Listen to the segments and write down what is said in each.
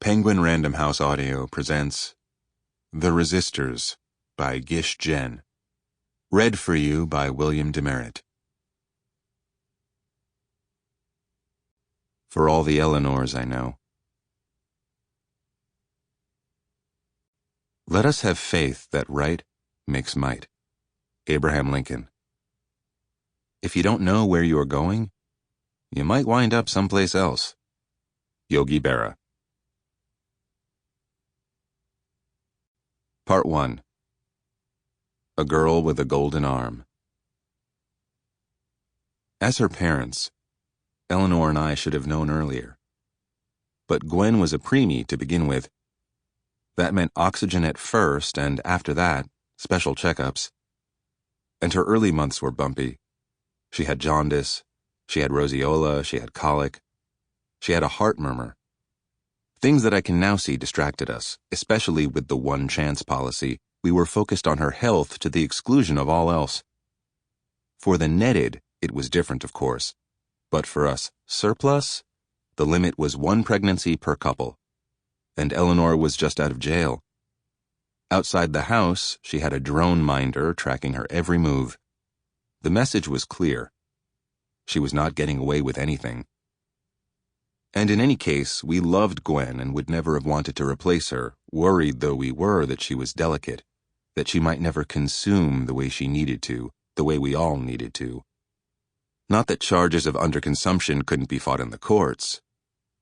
Penguin Random House Audio presents The Resistors by Gish Jen. Read for you by William Demeritt. For all the Eleanors I know. Let us have faith that right makes might. Abraham Lincoln. If you don't know where you are going, you might wind up someplace else. Yogi Berra. Part 1. A Girl with a Golden Arm. As her parents, Eleanor and I should have known earlier. But Gwen was a preemie to begin with. That meant oxygen at first, and after that, special checkups. And her early months were bumpy. She had jaundice, she had roseola, she had colic, she had a heart murmur. Things that I can now see distracted us, especially with the one-chance policy. We were focused on her health to the exclusion of all else. For the netted, it was different, of course. But for us, surplus, the limit was 1 pregnancy per couple. And Eleanor was just out of jail. Outside the house, she had a drone minder tracking her every move. The message was clear. She was not getting away with anything. And in any case, we loved Gwen and would never have wanted to replace her, worried though we were that she was delicate, that she might never consume the way she needed to, the way we all needed to. Not that charges of underconsumption couldn't be fought in the courts.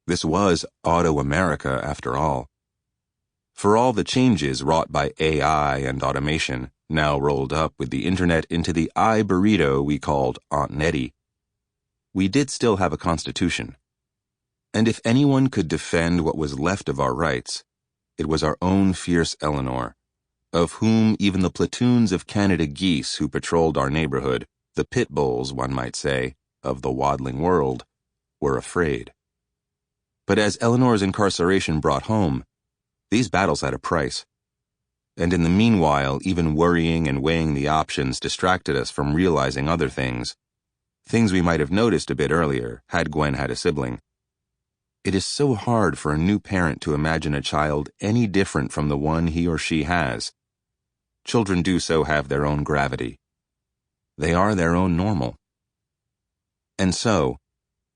This was AutoAmerica, after all. For all the changes wrought by AI and automation, now rolled up with the internet into the burrito we called Aunt Nettie, we did still have a constitution. And if anyone could defend what was left of our rights, it was our own fierce Eleanor, of whom even the platoons of Canada geese who patrolled our neighborhood, the pit bulls, one might say, of the waddling world, were afraid. But as Eleanor's incarceration brought home, these battles had a price. And in the meanwhile, even worrying and weighing the options distracted us from realizing other things we might have noticed a bit earlier had Gwen had a sibling. It is so hard for a new parent to imagine a child any different from the one he or she has. Children do so have their own gravity. They are their own normal. And so,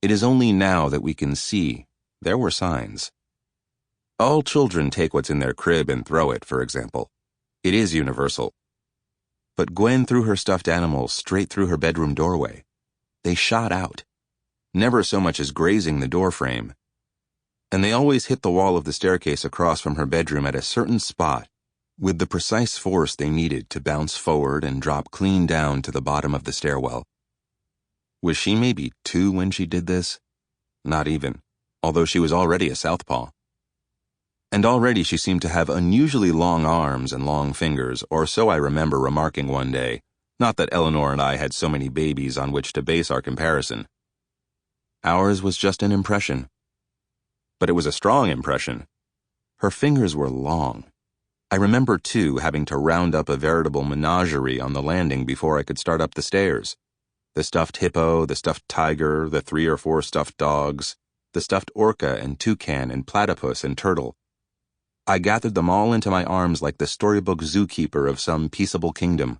it is only now that we can see there were signs. All children take what's in their crib and throw it, for example. It is universal. But Gwen threw her stuffed animals straight through her bedroom doorway. They shot out, never so much as grazing the doorframe. And they always hit the wall of the staircase across from her bedroom at a certain spot, with the precise force they needed to bounce forward and drop clean down to the bottom of the stairwell. Was she maybe 2 when she did this? Not even, although she was already a southpaw. And already she seemed to have unusually long arms and long fingers, or so I remember remarking one day, not that Eleanor and I had so many babies on which to base our comparison. Ours was just an impression. But it was a strong impression. Her fingers were long. I remember, too, having to round up a veritable menagerie on the landing before I could start up the stairs. The stuffed hippo, the stuffed tiger, the 3 or 4 stuffed dogs, the stuffed orca and toucan and platypus and turtle. I gathered them all into my arms like the storybook zookeeper of some peaceable kingdom.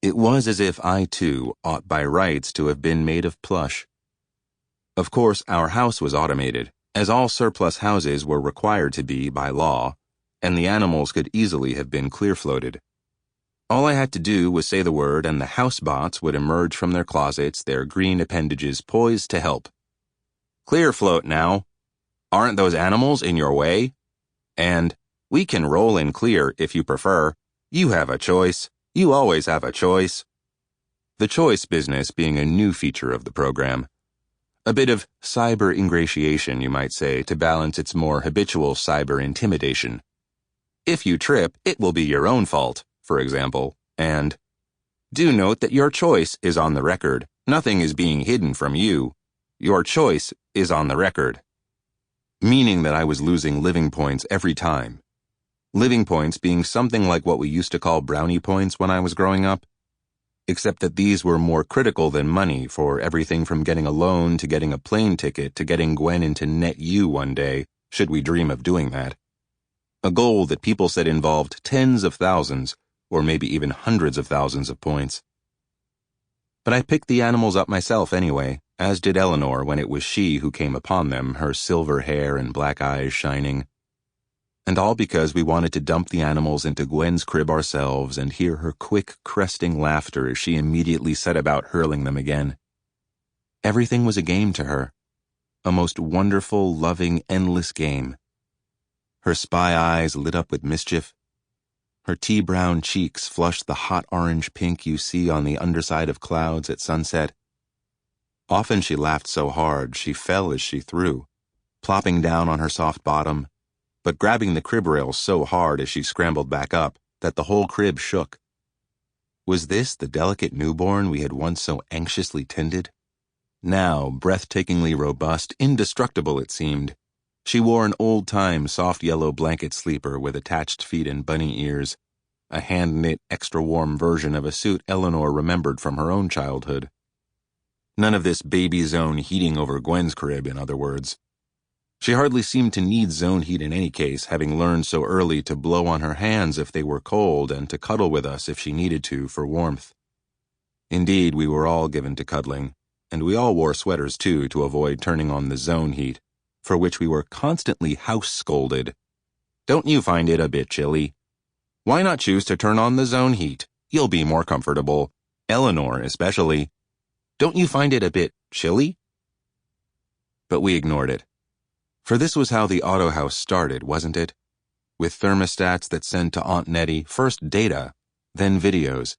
It was as if I, too, ought by rights to have been made of plush. Of course, our house was automated, as all surplus houses were required to be by law, and the animals could easily have been clear-floated. All I had to do was say the word and the housebots would emerge from their closets, their green appendages poised to help. Clear float now. Aren't those animals in your way? And, we can roll in clear if you prefer. You have a choice. You always have a choice. The choice business being a new feature of the program. A bit of cyber ingratiation, you might say, to balance its more habitual cyber intimidation. If you trip, it will be your own fault, for example, and do note that your choice is on the record. Nothing is being hidden from you. Your choice is on the record. Meaning that I was losing living points every time. Living points being something like what we used to call brownie points when I was growing up. Except that these were more critical than money for everything from getting a loan to getting a plane ticket to getting Gwen into NetU one day, should we dream of doing that. A goal that people said involved tens of thousands, or maybe even hundreds of thousands of points. But I picked the animals up myself anyway, as did Eleanor when it was she who came upon them, her silver hair and black eyes shining. And all because we wanted to dump the animals into Gwen's crib ourselves and hear her quick, cresting laughter as she immediately set about hurling them again. Everything was a game to her. A most wonderful, loving, endless game. Her spy eyes lit up with mischief. Her tea-brown cheeks flushed the hot orange pink you see on the underside of clouds at sunset. Often she laughed so hard she fell as she threw, plopping down on her soft bottom, but grabbing the crib rail so hard as she scrambled back up that the whole crib shook. Was this the delicate newborn we had once so anxiously tended? Now, breathtakingly robust, indestructible it seemed, she wore an old-time soft yellow blanket sleeper with attached feet and bunny ears, a hand-knit, extra-warm version of a suit Eleanor remembered from her own childhood. None of this baby zone heating over Gwen's crib, in other words. She hardly seemed to need zone heat in any case, having learned so early to blow on her hands if they were cold and to cuddle with us if she needed to for warmth. Indeed, we were all given to cuddling, and we all wore sweaters too to avoid turning on the zone heat, for which we were constantly house-scolded. Don't you find it a bit chilly? Why not choose to turn on the zone heat? You'll be more comfortable. Eleanor, especially. Don't you find it a bit chilly? But we ignored it. For this was how the auto house started, wasn't it? With thermostats that sent to Aunt Nettie first data, then videos.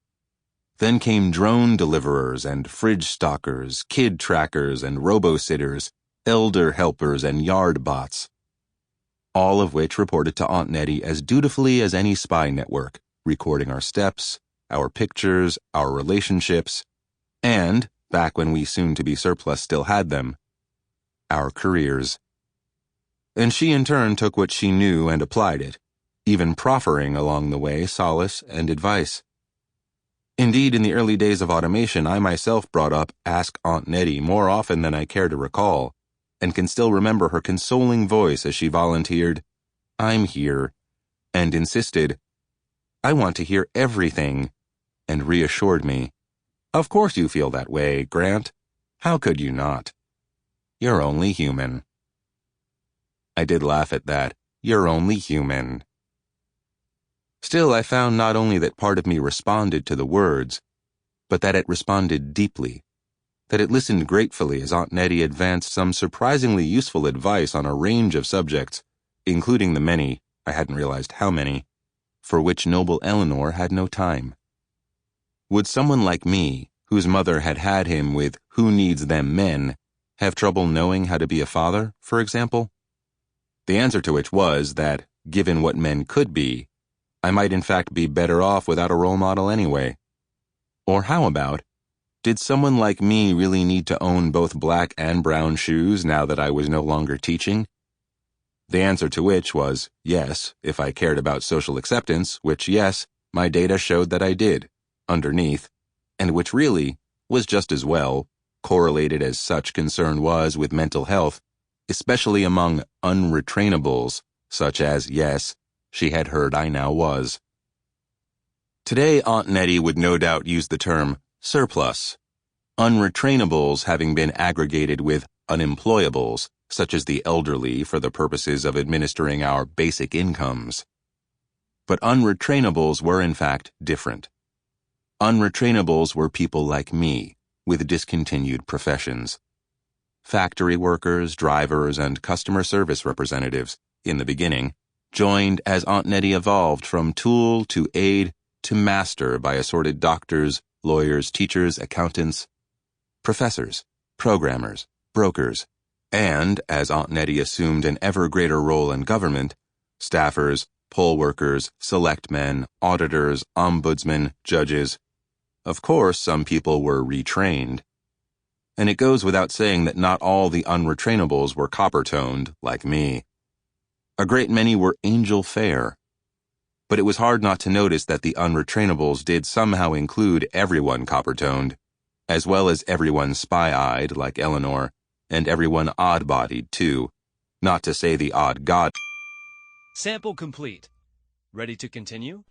Then came drone deliverers and fridge stockers, kid trackers and robo-sitters, elder helpers and yard bots. All of which reported to Aunt Nettie as dutifully as any spy network, recording our steps, our pictures, our relationships, and, back when we soon-to-be surplus still had them, our careers. And she in turn took what she knew and applied it, even proffering along the way solace and advice. Indeed, in the early days of automation, I myself brought up Ask Aunt Nettie more often than I care to recall, and can still remember her consoling voice as she volunteered, "I'm here," and insisted, "I want to hear everything," and reassured me, "Of course you feel that way, Grant. How could you not? You're only human." I did laugh at that. You're only human. Still, I found not only that part of me responded to the words, but that it responded deeply, that it listened gratefully as Aunt Nettie advanced some surprisingly useful advice on a range of subjects, including the many, I hadn't realized how many, for which noble Eleanor had no time. Would someone like me, whose mother had had him with Who Needs Them Men, have trouble knowing how to be a father, for example? The answer to which was that, given what men could be, I might in fact be better off without a role model anyway. Or how about, did someone like me really need to own both black and brown shoes now that I was no longer teaching? The answer to which was yes, if I cared about social acceptance, which yes, my data showed that I did, underneath, and which really was just as well, correlated as such concern was with mental health, especially among unretrainables, such as, yes, she had heard I now was. Today, Aunt Nettie would no doubt use the term surplus, unretrainables having been aggregated with unemployables, such as the elderly for the purposes of administering our basic incomes. But unretrainables were in fact different. Unretrainables were people like me, with discontinued professions. Factory workers, drivers, and customer service representatives, in the beginning, joined as Aunt Nettie evolved from tool to aide to master by assorted doctors, lawyers, teachers, accountants, professors, programmers, brokers, and, as Aunt Nettie assumed an ever greater role in government, staffers, poll workers, selectmen, auditors, ombudsmen, judges. Of course, some people were retrained. And it goes without saying that not all the unretrainables were copper-toned, like me. A great many were angelfair. But it was hard not to notice that the unretrainables did somehow include everyone copper-toned, as well as everyone spy-eyed, like Eleanor, and everyone odd-bodied, too, not to say the odd god. Sample complete. Ready to continue?